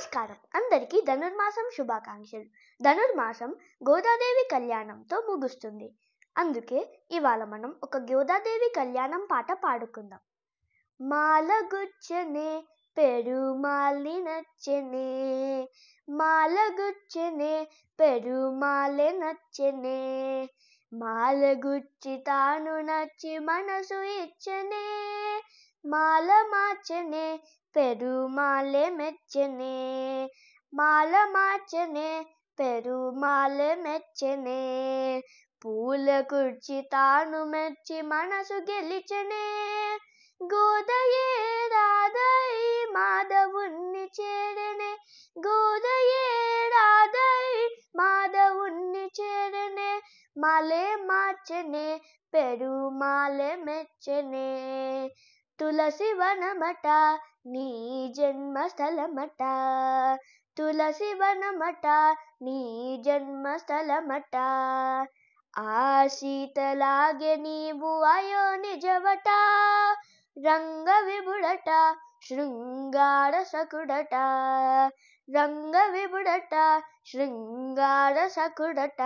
నమస్కారం అందరికీ ధనుర్మాసం శుభాకాంక్షలు. ధనుర్మాసం గోదాదేవి కళ్యాణంతో ముగుస్తుంది. అందుకే ఇవాళ మనం ఒక గోదాదేవి కళ్యాణం పాట పాడుకుందాం. మాలగుచ్చనే పెరుమాళి నచ్చనే, మాలగుచ్చనే పెరుమాళె నచ్చనే, మాలగుచ్చి తాను నచ్చి మనసు ఇచ్చనే, మాల మార్చనే పెరుమాళె మెచ్చనే, మాల మార్చనే పెరుమాళె మెచ్చనే, పూల కుర్చి తాను మెచ్చి మనసు గెలిచనే, గోదయే రాధై మాధవుణ్ణి చేరనే, గోదయే రాధై మాధవుణ్ణి చేరనే, మాలే మార్చనే పెరుమాళె మెచ్చనే. తులసి వనమట నీ జన్మ స్థలమట, తులసి వనమట నీ జన్మ స్థలమట, ఆ సీతలాగే నీవు అయో నిజవట, రంగ విభుడట శృంగార సకుడట, రంగ విభుడట శృంగార సకుడట,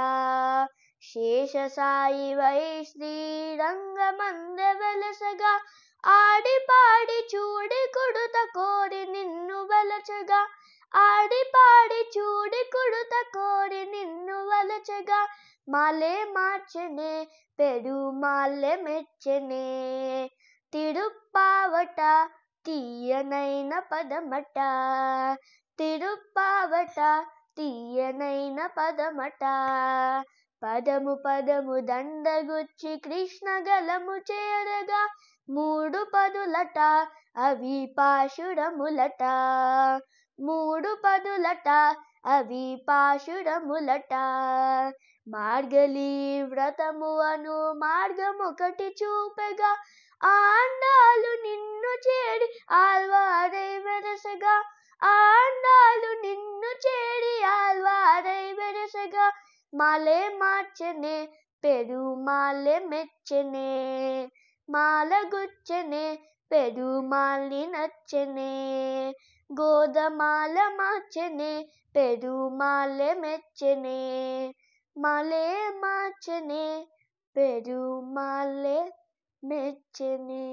శేషసాయి వై శ్రీరంగమంద వెలసగా, ఆడి పాడి చూడి కుడుత కోరి నిన్ను వలచగా, ఆడి పాడి చూడి కుడుత కోరి నిన్ను వలచగా, మాలే మార్చనే పెరుమాళె మెచ్చనే. తిరుప్పావట తీయనైన పదమట, తిరుప్పావట తీయనైన పదమట, పదము పదము దండగుచ్చి కృష్ణ గలము చేరగా, మూడు పదులట అవి పాశురములట, మూడు పదులట అవి పాశురములట, మార్గలి వ్రతము అను మార్గమొకటి చూపెగా, ఆండాలు నిన్ను చేరి ఆల్వారై వెరసగా, ఆండాలు నిన్ను చేరి ఆల్వారై వెరసగా, మాలే మార్చనే పెరుమాళె మెచ్చనే, మాలగుచ్చనే పెరుమాళి నచ్చనే, గోదమాల మార్చనే పెరుమాళె మెచ్చనే, మాలే మార్చనే పెరుమాళె మెచ్చనే.